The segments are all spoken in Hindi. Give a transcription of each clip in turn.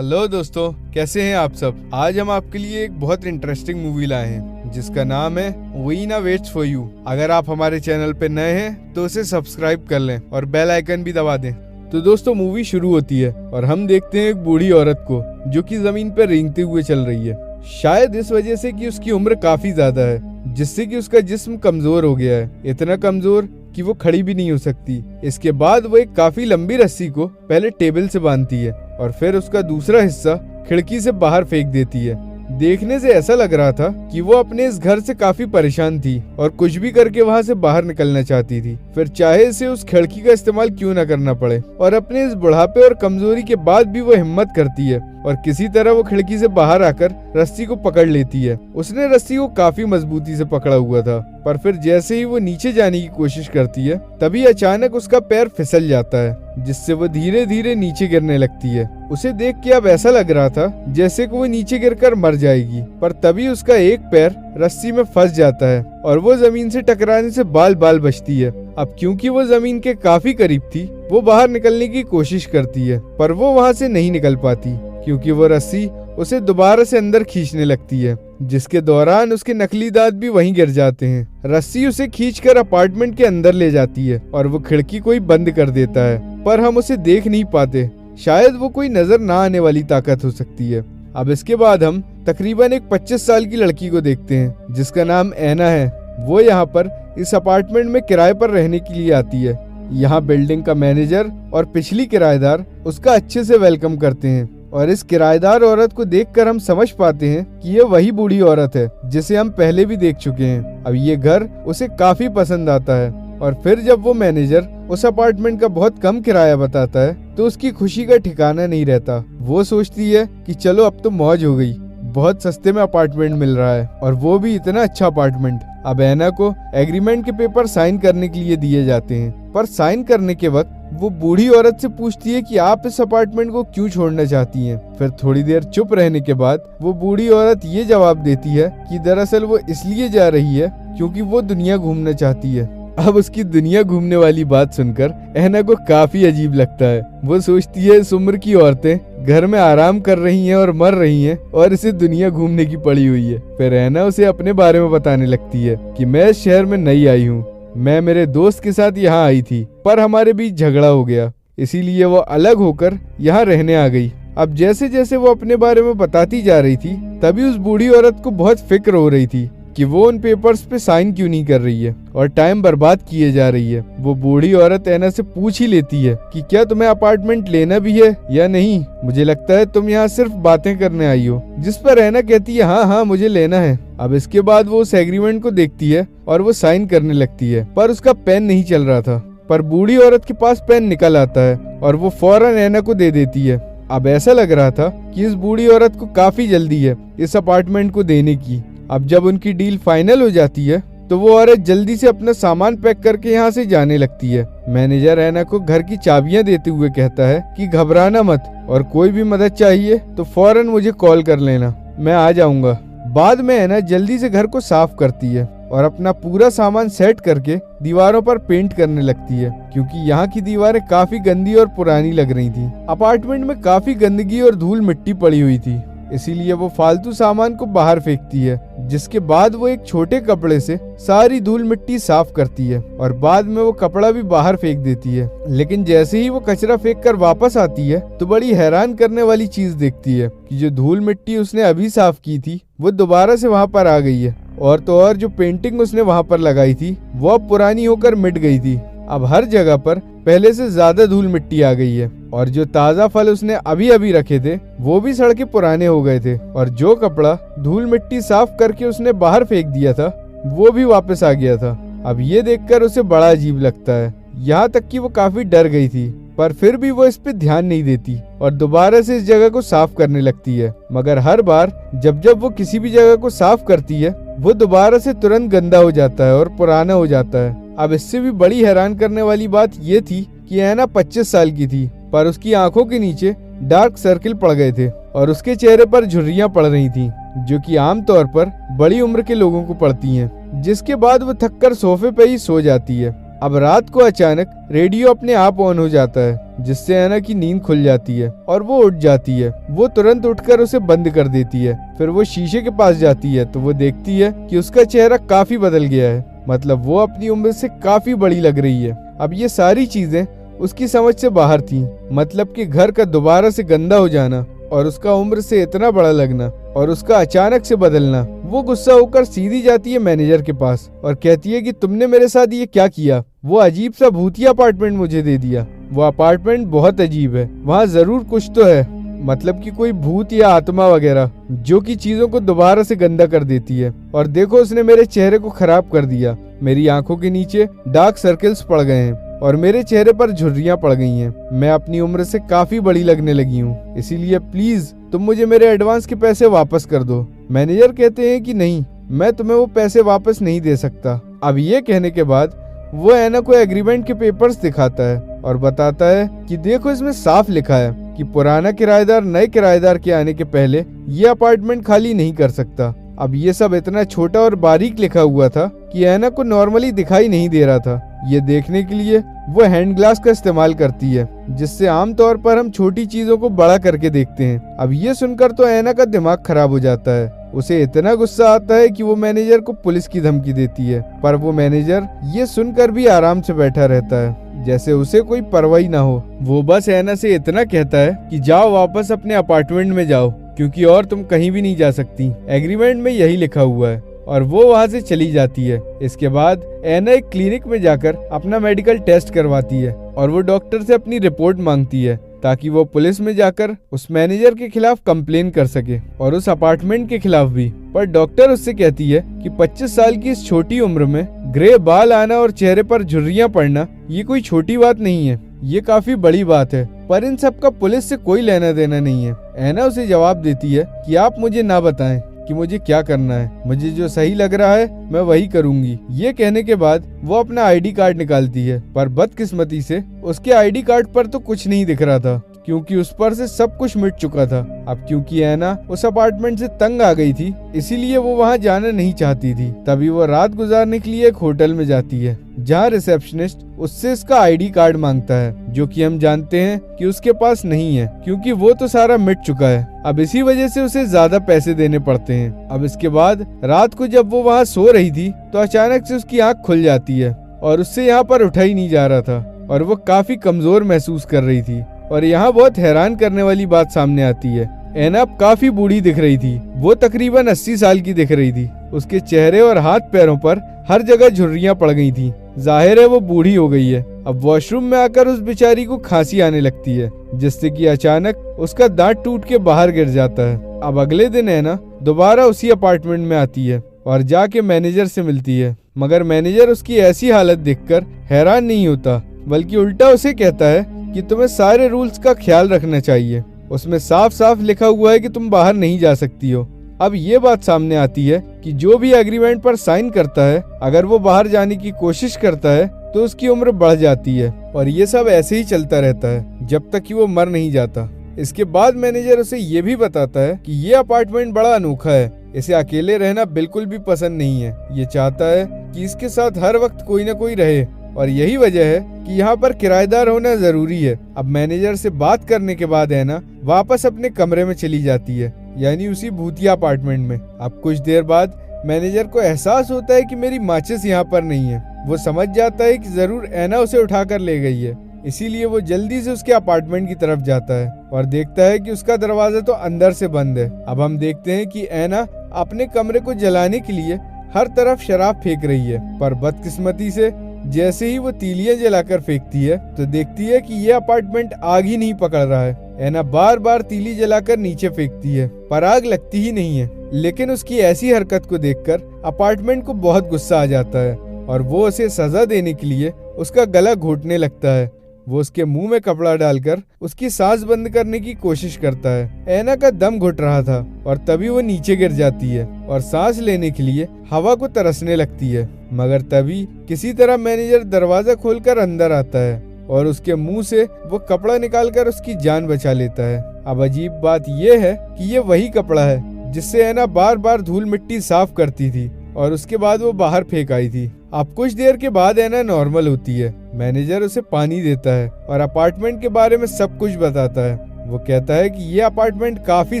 हेलो दोस्तों, कैसे हैं आप सब। आज हम आपके लिए एक बहुत इंटरेस्टिंग मूवी लाए हैं जिसका नाम है वीना वेट्स फॉर यू। अगर आप हमारे चैनल पे नए हैं तो उसे सब्सक्राइब कर लें और बेल आइकन भी दबा दें। तो दोस्तों, मूवी शुरू होती है और हम देखते हैं एक बूढ़ी औरत को जो कि जमीन पर रेंगते हुए चल रही है। शायद इस वजह से कि उसकी उम्र काफी ज्यादा है, जिससे कि उसका जिस्म कमजोर हो गया है, इतना कमजोर कि वो खड़ी भी नहीं हो सकती। इसके बाद वो एक काफी लंबी रस्सी को पहले टेबल से बांधती है और फिर उसका दूसरा हिस्सा खिड़की से बाहर फेंक देती है। देखने से ऐसा लग रहा था कि वो अपने इस घर से काफी परेशान थी और कुछ भी करके वहाँ से बाहर निकलना चाहती थी, फिर चाहे इसे उस खिड़की का इस्तेमाल क्यों न करना पड़े। और अपने इस बुढ़ापे और कमजोरी के बाद भी वो हिम्मत करती है और किसी तरह वो खिड़की से बाहर आकर रस्सी को पकड़ लेती है। उसने रस्सी को काफी मजबूती से पकड़ा हुआ था, पर फिर जैसे ही वो नीचे जाने की कोशिश करती है तभी अचानक उसका पैर फिसल जाता है, जिससे वो धीरे धीरे नीचे गिरने लगती है। उसे देख के अब ऐसा लग रहा था जैसे कि वो नीचे गिरकर मर जाएगी, पर तभी उसका एक पैर रस्सी में फंस जाता है और वो जमीन से टकराने से बाल बाल बचती है। अब क्योंकि वो जमीन के काफी करीब थी, वो बाहर निकलने की कोशिश करती है, पर वो वहाँ से नहीं निकल पाती क्योंकि वो रस्सी उसे दोबारा से अंदर खींचने लगती है, जिसके दौरान उसके नकली दांत भी वहीं गिर जाते हैं। रस्सी उसे खींचकर अपार्टमेंट के अंदर ले जाती है और वो खिड़की को ही बंद कर देता है, पर हम उसे देख नहीं पाते। शायद वो कोई नजर ना आने वाली ताकत हो सकती है। अब इसके बाद हम तकरीबन एक 25 साल की लड़की को देखते हैं जिसका नाम ऐना है। वो यहाँ पर इस अपार्टमेंट में किराए पर रहने के लिए आती है। यहाँ बिल्डिंग का मैनेजर और पिछली किराएदार उसका अच्छे से वेलकम करते हैं और इस किराएदार औरत को देखकर हम समझ पाते हैं कि ये वही बूढ़ी औरत है जिसे हम पहले भी देख चुके हैं। अब ये घर उसे काफी पसंद आता है और फिर जब वो मैनेजर उस अपार्टमेंट का बहुत कम किराया बताता है तो उसकी खुशी का ठिकाना नहीं रहता। वो सोचती है कि चलो अब तो मौज हो गई, बहुत सस्ते में अपार्टमेंट मिल रहा है और वो भी इतना अच्छा अपार्टमेंट। अब ऐना को एग्रीमेंट के पेपर साइन करने के लिए दिए जाते हैं, पर साइन करने के वक्त वो बूढ़ी औरत से पूछती है कि आप इस अपार्टमेंट को क्यों छोड़ना चाहती हैं। फिर थोड़ी देर चुप रहने के बाद वो बूढ़ी औरत ये जवाब देती है कि दरअसल वो इसलिए जा रही है क्योंकि वो दुनिया घूमना चाहती है। अब उसकी दुनिया घूमने वाली बात सुनकर ऐना को काफी अजीब लगता है। वो सोचती है इस उम्र की औरतें घर में आराम कर रही हैं और मर रही हैं और इसे दुनिया घूमने की पड़ी हुई है। फिर ऐना उसे अपने बारे में बताने लगती है कि मैं इस शहर में नई आई हूँ, मैं मेरे दोस्त के साथ यहाँ आई थी पर हमारे बीच झगड़ा हो गया, इसीलिए वो अलग होकर यहाँ रहने आ गई। अब जैसे जैसे वो अपने बारे में बताती जा रही थी तभी उस बूढ़ी औरत को बहुत फिक्र हो रही थी कि वो उन पेपर्स पे साइन क्यों नहीं कर रही है और टाइम बर्बाद किए जा रही है। वो बूढ़ी औरत ऐना से पूछ ही लेती है कि क्या तुम्हें अपार्टमेंट लेना भी है या नहीं, मुझे लगता है तुम यहाँ सिर्फ बातें करने आई हो। जिस पर ऐना कहती है हाँ हाँ मुझे लेना है। अब इसके बाद वो उस एग्रीमेंट को देखती है और वो साइन करने लगती है, पर उसका पेन नहीं चल रहा था। पर बूढ़ी औरत के पास पेन निकल आता है और वो फौरन ऐना को दे देती है। अब ऐसा लग रहा था कि इस बूढ़ी औरत को काफी जल्दी है इस अपार्टमेंट को देने की। अब जब उनकी डील फाइनल हो जाती है तो वो औरत जल्दी से अपना सामान पैक करके यहाँ से जाने लगती है। मैनेजर ऐना को घर की चाबियां देते हुए कहता है कि घबराना मत और कोई भी मदद चाहिए तो फौरन मुझे कॉल कर लेना, मैं आ जाऊंगा। बाद में ऐना जल्दी से घर को साफ करती है और अपना पूरा सामान सेट करके दीवारों पर पेंट करने लगती है क्योंकि यहाँ की दीवारें काफी गंदी और पुरानी लग रही थी। अपार्टमेंट में काफी गंदगी और धूल मिट्टी पड़ी हुई थी, इसीलिए वो फालतू सामान को बाहर फेंकती है, जिसके बाद वो एक छोटे कपड़े से सारी धूल मिट्टी साफ करती है और बाद में वो कपड़ा भी बाहर फेंक देती है। लेकिन जैसे ही वो कचरा फेंक कर वापस आती है तो बड़ी हैरान करने वाली चीज देखती है कि जो धूल मिट्टी उसने अभी साफ की थी वो दोबारा से वहाँ पर आ गई है, और तो और जो पेंटिंग उसने वहाँ पर लगाई थी वो अब पुरानी होकर मिट गई थी। अब हर जगह पर पहले से ज्यादा धूल मिट्टी आ गई है और जो ताजा फल उसने अभी अभी रखे थे वो भी सड़ के पुराने हो गए थे, और जो कपड़ा धूल मिट्टी साफ करके उसने बाहर फेंक दिया था वो भी वापस आ गया था। अब ये देखकर उसे बड़ा अजीब लगता है, यहाँ तक कि वो काफी डर गई थी, पर फिर भी वो इस पे ध्यान नहीं देती और दोबारा से इस जगह को साफ करने लगती है। मगर हर बार जब जब वो किसी भी जगह को साफ करती है वो दोबारा से तुरंत गंदा हो जाता है और पुराना हो जाता है। अब इससे भी बड़ी हैरान करने वाली बात ये थी कि ऐना 25 साल की थी, पर उसकी आंखों के नीचे डार्क सर्किल पड़ गए थे और उसके चेहरे पर झुर्रियां पड़ रही थीं, जो कि आमतौर पर बड़ी उम्र के लोगों को पड़ती हैं। जिसके बाद वो थककर सोफे पे ही सो जाती है। अब रात को अचानक रेडियो अपने आप ऑन हो जाता है, जिससे ऐना की नींद खुल जाती है और वो उठ जाती है। वो तुरंत उठकर उसे बंद कर देती है। फिर वो शीशे के पास जाती है तो वो देखती है कि उसका चेहरा काफी बदल गया है, मतलब वो अपनी उम्र से काफी बड़ी लग रही है। अब ये सारी चीजें उसकी समझ से बाहर थी, मतलब कि घर का दोबारा से गंदा हो जाना और उसका उम्र से इतना बड़ा लगना और उसका अचानक से बदलना। वो गुस्सा होकर सीधी जाती है मैनेजर के पास और कहती है कि तुमने मेरे साथ ये क्या किया। वो अजीब सा भूतिया अपार्टमेंट मुझे दे दिया। वो अपार्टमेंट बहुत अजीब है, वहाँ जरूर कुछ तो है, मतलब कि कोई भूत या आत्मा वगैरह जो कि चीजों को दोबारा से गंदा कर देती है। और देखो उसने मेरे चेहरे को खराब कर दिया। मेरी आंखों के नीचे डार्क सर्कल्स पड़ गए हैं और मेरे चेहरे पर झुर्रियां पड़ गई हैं। मैं अपनी उम्र से काफी बड़ी लगने लगी हूँ, इसीलिए प्लीज तुम मुझे मेरे एडवांस के पैसे वापस कर दो। मैनेजर कहते हैं कि नहीं, मैं तुम्हें वो पैसे वापस नहीं दे सकता। अब ये कहने के बाद वो ऐना को एग्रीमेंट के पेपर्स दिखाता है और बताता है कि देखो इसमें साफ लिखा है कि पुराना किराएदार नए किराएदार के आने के पहले ये अपार्टमेंट खाली नहीं कर सकता। अब ये सब इतना छोटा और बारीक लिखा हुआ था कि ऐना को नॉर्मली दिखाई नहीं दे रहा था। ये देखने के लिए वो हैंड ग्लास का इस्तेमाल करती है, जिससे आमतौर पर हम छोटी चीजों को बड़ा करके देखते हैं। अब ये सुनकर तो ऐना का दिमाग खराब हो जाता है। उसे इतना गुस्सा आता है कि वो मैनेजर को पुलिस की धमकी देती है, पर वो मैनेजर ये सुनकर भी आराम से बैठा रहता है, जैसे उसे कोई परवाह ना हो। वो बस ऐना से इतना कहता है कि जाओ वापस अपने अपार्टमेंट में जाओ, क्योंकि और तुम कहीं भी नहीं जा सकती। एग्रीमेंट में यही लिखा हुआ है। और वो वहाँ से चली जाती है। इसके बाद ऐना एक क्लिनिक में जाकर अपना मेडिकल टेस्ट करवाती है और वो डॉक्टर से अपनी रिपोर्ट मांगती है, ताकि वो पुलिस में जाकर उस मैनेजर के खिलाफ कंप्लेन कर सके और उस अपार्टमेंट के खिलाफ भी। पर डॉक्टर उससे कहती है कि 25 साल की इस छोटी उम्र में ग्रे बाल आना और चेहरे पर झुर्रियां पड़ना ये कोई छोटी बात नहीं है, ये काफी बड़ी बात है। पर इन सब का पुलिस से कोई लेना देना नहीं है। ऐना उसे जवाब देती है कि आप मुझे ना बताएं कि मुझे क्या करना है, मुझे जो सही लग रहा है मैं वही करूंगी। ये कहने के बाद वो अपना आईडी कार्ड निकालती है, पर बदकिस्मती से उसके आईडी कार्ड पर तो कुछ नहीं दिख रहा था, क्योंकि उस पर से सब कुछ मिट चुका था। अब क्योंकि ऐना उस अपार्टमेंट से तंग आ गई थी, इसीलिए वो वहाँ जाना नहीं चाहती थी। तभी वो रात गुजारने के लिए एक होटल में जाती है, जहाँ रिसेप्शनिस्ट उससे इसका आईडी कार्ड मांगता है, जो कि हम जानते हैं कि उसके पास नहीं है, क्योंकि वो तो सारा मिट चुका है। अब इसी वजह से उसे ज्यादा पैसे देने पड़ते हैं। अब इसके बाद रात को जब वो वहाँ सो रही थी तो अचानक से उसकी आंख खुल जाती है और उससे यहाँ पर उठा ही नहीं जा रहा था और वो काफी कमजोर महसूस कर रही थी। और यहाँ बहुत हैरान करने वाली बात सामने आती है, ऐना अब काफी बूढ़ी दिख रही थी। वो तकरीबन 80 साल की दिख रही थी। उसके चेहरे और हाथ पैरों पर हर जगह झुर्रियां पड़ गई थी। जाहिर है वो बूढ़ी हो गई है। अब वॉशरूम में आकर उस बेचारी को खांसी आने लगती है, जिससे कि अचानक उसका दांत टूट के बाहर गिर जाता है। अब अगले दिन ऐना दोबारा उसी अपार्टमेंट में आती है और जाके मैनेजर से मिलती है, मगर मैनेजर उसकी ऐसी हालत देखकर हैरान नहीं होता, बल्कि उल्टा उसे कहता है कि तुम्हें सारे रूल्स का ख्याल रखना चाहिए। उसमें साफ साफ लिखा हुआ है कि तुम बाहर नहीं जा सकती हो। अब ये बात सामने आती है कि जो भी एग्रीमेंट पर साइन करता है, अगर वो बाहर जाने की कोशिश करता है तो उसकी उम्र बढ़ जाती है और ये सब ऐसे ही चलता रहता है जब तक कि वो मर नहीं जाता। इसके बाद मैनेजर उसे ये भी बताता है कि ये अपार्टमेंट बड़ा अनोखा है, इसे अकेले रहना बिल्कुल भी पसंद नहीं है। ये चाहता है कि इसके साथ हर वक्त कोई न कोई रहे और यही वजह है कि यहाँ पर किराएदार होना जरूरी है। अब मैनेजर से बात करने के बाद ऐना वापस अपने कमरे में चली जाती है, यानी उसी भूतिया अपार्टमेंट में। अब कुछ देर बाद मैनेजर को एहसास होता है कि मेरी माचिस यहाँ पर नहीं है। वो समझ जाता है कि जरूर ऐना उसे उठाकर ले गई है, इसीलिए वो जल्दी से उसके अपार्टमेंट की तरफ जाता है और देखता है कि उसका दरवाजा तो अंदर से बंद है। अब हम देखते हैं कि ऐना अपने कमरे को जलाने के लिए हर तरफ शराब फेंक रही है, पर बदकिस्मती से जैसे ही वो तीलियां जलाकर फेंकती है तो देखती है कि ये अपार्टमेंट आग ही नहीं पकड़ रहा है। ऐना बार बार तीली जलाकर नीचे फेंकती है, पर आग लगती ही नहीं है। लेकिन उसकी ऐसी हरकत को देखकर अपार्टमेंट को बहुत गुस्सा आ जाता है और वो उसे सजा देने के लिए उसका गला घोटने लगता है। वो उसके मुंह में कपड़ा डालकर उसकी सांस बंद करने की कोशिश करता है। ऐना का दम घुट रहा था और तभी वो नीचे गिर जाती है और सांस लेने के लिए हवा को तरसने लगती है, मगर तभी किसी तरह मैनेजर दरवाजा खोलकर अंदर आता है और उसके मुंह से वो कपड़ा निकालकर उसकी जान बचा लेता है। अब अजीब बात यह है कि ये वही कपड़ा है जिससे ऐना बार बार धूल मिट्टी साफ करती थी और उसके बाद वो बाहर फेंक आई थी। अब कुछ देर के बाद ऐना नॉर्मल होती है। मैनेजर उसे पानी देता है और अपार्टमेंट के बारे में सब कुछ बताता है। वो कहता है कि ये अपार्टमेंट काफी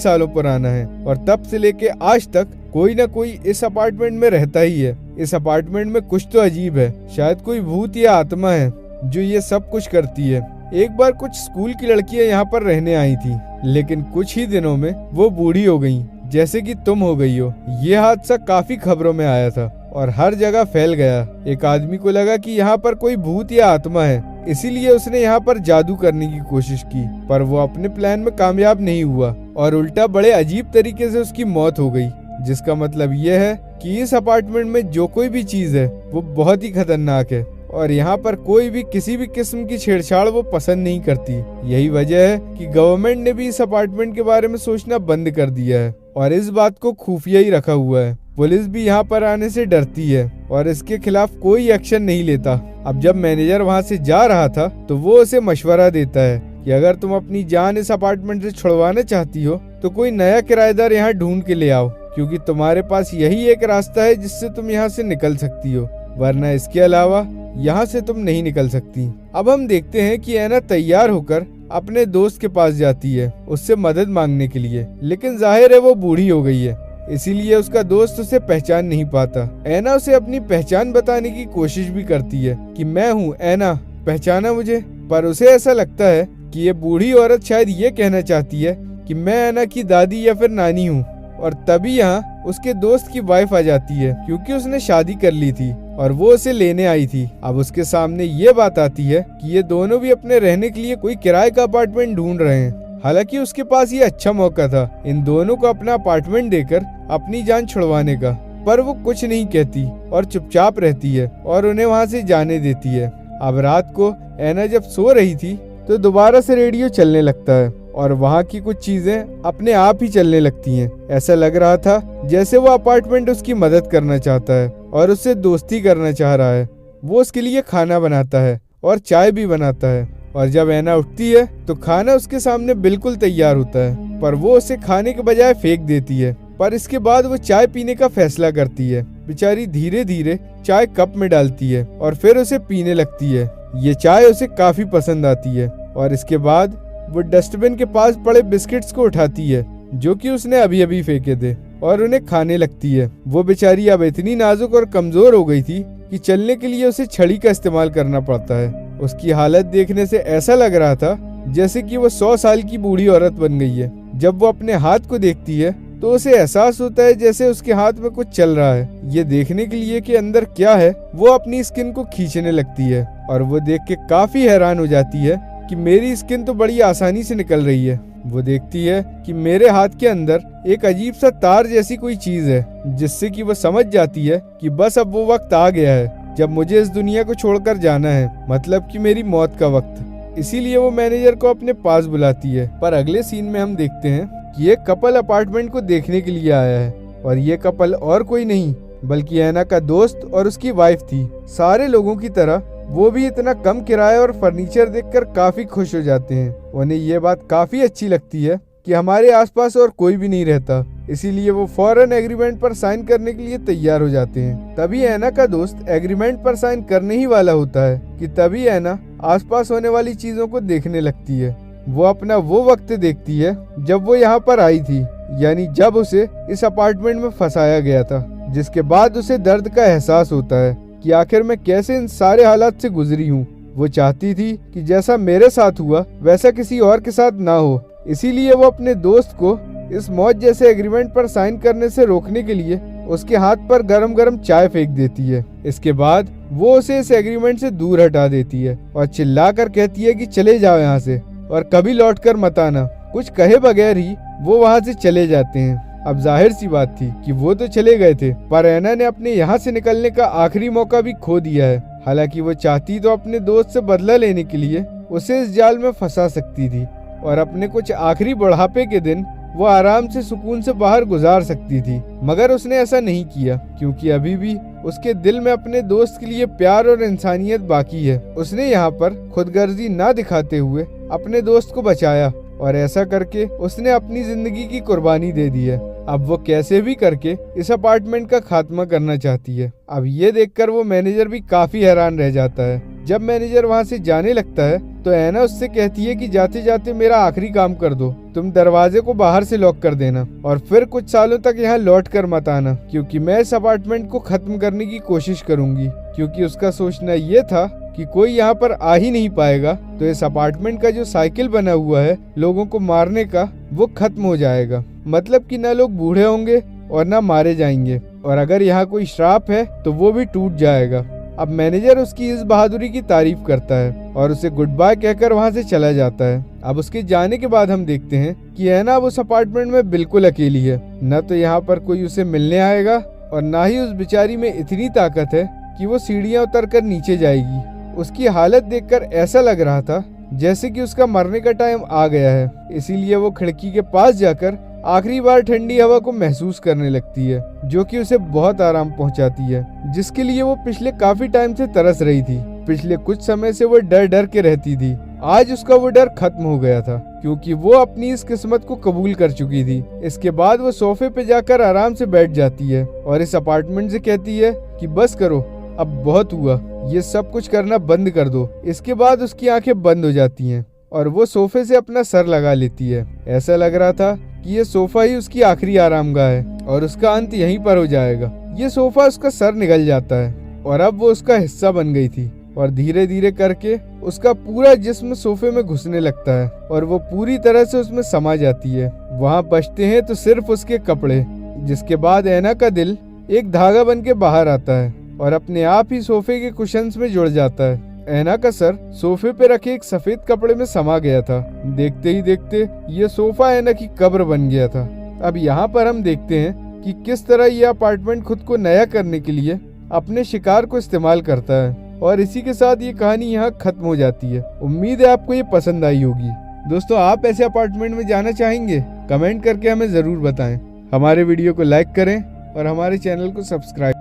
सालों पुराना है और तब से लेके आज तक कोई ना कोई इस अपार्टमेंट में रहता ही है। इस अपार्टमेंट में कुछ तो अजीब है, शायद कोई भूत या आत्मा है जो ये सब कुछ करती है। एक बार कुछ स्कूल की लड़कियां यहाँ पर रहने आई थी, लेकिन कुछ ही दिनों में वो बूढ़ी हो गईं, जैसे कि तुम हो गई हो। ये हादसा काफी खबरों में आया था और हर जगह फैल गया। एक आदमी को लगा कि यहाँ पर कोई भूत या आत्मा है, इसीलिए उसने यहाँ पर जादू करने की कोशिश की, पर वो अपने प्लान में कामयाब नहीं हुआ और उल्टा बड़े अजीब तरीके से उसकी मौत हो गई। जिसका मतलब ये है कि इस अपार्टमेंट में जो कोई भी चीज है वो बहुत ही खतरनाक है और यहाँ पर कोई भी किसी भी किस्म की छेड़छाड़ वो पसंद नहीं करती। यही वजह है कि गवर्नमेंट ने भी इस अपार्टमेंट के बारे में सोचना बंद कर दिया है और इस बात को खुफिया ही रखा हुआ है। पुलिस भी यहाँ पर आने से डरती है और इसके खिलाफ कोई एक्शन नहीं लेता। अब जब मैनेजर वहाँ से जा रहा था तो वो उसे मशवरा देता है कि अगर तुम अपनी जान इस अपार्टमेंट से छुड़वाना चाहती हो तो कोई नया किराएदार यहाँ ढूंढ के ले आओ, क्योंकि तुम्हारे पास यही एक रास्ता है जिससे तुम यहाँ से निकल सकती हो, वरना इसके अलावा यहाँ से तुम नहीं निकल सकती। अब हम देखते हैं कि ऐना तैयार होकर अपने दोस्त के पास जाती है उससे मदद मांगने के लिए, लेकिन जाहिर है वो बूढ़ी हो गई है, इसीलिए उसका दोस्त उसे पहचान नहीं पाता। ऐना उसे अपनी पहचान बताने की कोशिश भी करती है कि मैं हूँ ऐना, पहचाना मुझे, पर उसे ऐसा लगता है कि ये बूढ़ी औरत शायद ये कहना चाहती है कि मैं ऐना की दादी या फिर नानी हूँ। और तभी यहाँ उसके दोस्त की वाइफ आ जाती है, क्योंकि उसने शादी कर ली थी और वो उसे लेने आई थी। अब उसके सामने ये बात आती है कि ये दोनों भी अपने रहने के लिए कोई किराए का अपार्टमेंट ढूंढ रहे हैं। हालांकि उसके पास ये अच्छा मौका था इन दोनों को अपना अपार्टमेंट देकर अपनी जान छुड़वाने का, पर वो कुछ नहीं कहती और चुपचाप रहती है और उन्हें वहाँ से जाने देती है। अब रात को ऐना जब सो रही थी तो दोबारा से रेडियो चलने लगता है और वहाँ की कुछ चीजें अपने आप ही चलने लगती हैं। ऐसा लग रहा था जैसे वो अपार्टमेंट उसकी मदद करना चाहता है और उससे दोस्ती करना चाह रहा है। वो उसके लिए खाना बनाता है और चाय भी बनाता है और जब ऐना उठती है तो खाना उसके सामने बिल्कुल तैयार होता है, पर वो उसे खाने के बजाय फेंक देती है। पर इसके बाद वो चाय पीने का फैसला करती है। बेचारी धीरे धीरे चाय कप में डालती है और फिर उसे पीने लगती है। ये चाय उसे काफी पसंद आती है और इसके बाद वो डस्टबिन के पास पड़े बिस्किट्स को उठाती है जो कि उसने अभी अभी फेंके थे और उन्हें खाने लगती है। वो बेचारी अब इतनी नाजुक और कमजोर हो गई थी कि चलने के लिए उसे छड़ी का इस्तेमाल करना पड़ता है। उसकी हालत देखने से ऐसा लग रहा था जैसे कि वो 100 साल की बूढ़ी औरत बन गई है। जब वो अपने हाथ को देखती है तो उसे एहसास होता है जैसे उसके हाथ में कुछ चल रहा है। ये देखने के लिए कि अंदर क्या है, वो अपनी स्किन को खींचने लगती है और वो देख के काफी हैरान हो जाती है कि मेरी स्किन तो बड़ी आसानी से निकल रही है। वो देखती है कि मेरे हाथ के अंदर एक अजीब सा तार जैसी कोई चीज है, जिससे कि वो समझ जाती है कि बस अब वो वक्त आ गया है जब मुझे इस दुनिया को छोड़कर जाना है, मतलब कि मेरी मौत का वक्त। इसीलिए वो मैनेजर को अपने पास बुलाती है। पर अगले सीन में हम देखते हैं कि एक कपल अपार्टमेंट को देखने के लिए आया है और ये कपल और कोई नहीं बल्कि ऐना का दोस्त और उसकी वाइफ थी। सारे लोगों की तरह वो भी इतना कम किराया और फर्नीचर देखकर काफी खुश हो जाते हैं। उन्हें ये बात काफी अच्छी लगती है कि हमारे आसपास और कोई भी नहीं रहता, इसीलिए वो फौरन एग्रीमेंट पर साइन करने के लिए तैयार हो जाते हैं। तभी ऐना का दोस्त एग्रीमेंट पर साइन करने ही वाला होता है कि तभी ऐना आसपास होने वाली चीजों को देखने लगती है। वो अपना वो वक्त देखती है जब वो यहाँ पर आई थी, यानी जब उसे इस अपार्टमेंट में फंसाया गया था, जिसके बाद उसे दर्द का एहसास होता है कि आखिर मैं कैसे इन सारे हालात से गुजरी हूँ। वो चाहती थी कि जैसा मेरे साथ हुआ वैसा किसी और के साथ ना हो, इसीलिए वो अपने दोस्त को इस मौत जैसे एग्रीमेंट पर साइन करने से रोकने के लिए उसके हाथ पर गरम गरम चाय फेंक देती है। इसके बाद वो उसे इस एग्रीमेंट से दूर हटा देती है और चिल्लाकर कहती है कि चले जाओ यहाँ से और कभी लौट कर मत आना। कुछ कहे बगैर ही वो वहाँ से चले जाते हैं। अब जाहिर सी बात थी कि वो तो चले गए थे, पर ऐना ने अपने यहाँ से निकलने का आखिरी मौका भी खो दिया है। हालांकि वो चाहती तो अपने दोस्त से बदला लेने के लिए उसे इस जाल में फंसा सकती थी और अपने कुछ आखिरी बुढ़ापे के दिन वो आराम से सुकून से बाहर गुजार सकती थी, मगर उसने ऐसा नहीं किया क्योंकि अभी भी उसके दिल में अपने दोस्त के लिए प्यार और इंसानियत बाकी है। उसने यहाँ पर खुदगर्जी ना दिखाते हुए अपने दोस्त को बचाया और ऐसा करके उसने अपनी जिंदगी की कुर्बानी दे दी है। अब वो कैसे भी करके इस अपार्टमेंट का खात्मा करना चाहती है। अब ये देखकर वो मैनेजर भी काफी हैरान रह जाता है। जब मैनेजर वहाँ से जाने लगता है तो ऐना उससे कहती है कि जाते जाते मेरा आखिरी काम कर दो, तुम दरवाजे को बाहर से लॉक कर देना और फिर कुछ सालों तक यहाँ लौट कर मत आना, क्योंकि मैं इस अपार्टमेंट को खत्म करने की कोशिश करूंगी। क्योंकि उसका सोचना ये था कि कोई यहाँ पर आ ही नहीं पाएगा तो इस अपार्टमेंट का जो साइकिल बना हुआ है लोगों को मारने का, वो खत्म हो जाएगा। मतलब कि न लोग बूढ़े होंगे और न मारे जाएंगे, और अगर यहाँ कोई श्राप है तो वो भी टूट जाएगा। अब मैनेजर उसकी इस बहादुरी की तारीफ करता है और उसे गुड बाय कहकर वहाँ से चला जाता है। अब उसके जाने के बाद हम देखते हैं कि ऐना अब उस अपार्टमेंट में बिल्कुल अकेली है। न तो यहाँ पर कोई उसे मिलने आएगा और न ही उस बेचारी में इतनी ताकत है कि वो सीढ़ियाँ उतरकर नीचे जाएगी। उसकी हालत देखकर ऐसा लग रहा था जैसे कि उसका मरने का टाइम आ गया है। इसीलिए वो खिड़की के पास जाकर आखिरी बार ठंडी हवा को महसूस करने लगती है, जो कि उसे बहुत आराम पहुंचाती है, जिसके लिए वो पिछले काफी टाइम से तरस रही थी। पिछले कुछ समय से वो डर डर के रहती थी। आज उसका वो डर खत्म हो गया था, क्योंकि वो अपनी इस किस्मत को कबूल कर चुकी थी। इसके बाद वो सोफे पे जाकर आराम से बैठ जाती है और इस अपार्टमेंट से कहती है कि बस करो, अब बहुत हुआ, ये सब कुछ करना बंद कर दो। इसके बाद उसकी आंखें बंद हो जाती हैं और वो सोफे से अपना सर लगा लेती है। ऐसा लग रहा था कि ये सोफा ही उसकी आखिरी आरामगाह है और उसका अंत यहीं पर हो जाएगा। ये सोफा उसका सर निकल जाता है और अब वो उसका हिस्सा बन गई थी और धीरे धीरे करके उसका पूरा जिस्म सोफे में घुसने लगता है और वो पूरी तरह से उसमें समा जाती है। वहाँ बचते हैं तो सिर्फ उसके कपड़े, जिसके बाद ऐना का दिल एक धागा बन के बाहर आता है और अपने आप ही सोफे के कुशन्स में जुड़ जाता है। ऐना का सर सोफे पे रखे एक सफेद कपड़े में समा गया था। देखते ही देखते ये सोफा ऐना की कब्र बन गया था। अब यहाँ पर हम देखते हैं कि किस तरह ये अपार्टमेंट खुद को नया करने के लिए अपने शिकार को इस्तेमाल करता है। और इसी के साथ ये कहानी यहाँ खत्म हो जाती है। उम्मीद है आपको ये पसंद आई होगी। दोस्तों, आप ऐसे अपार्टमेंट में जाना चाहेंगे? कमेंट करके हमें जरूर बताएं। हमारे वीडियो को लाइक करें और हमारे चैनल को सब्सक्राइब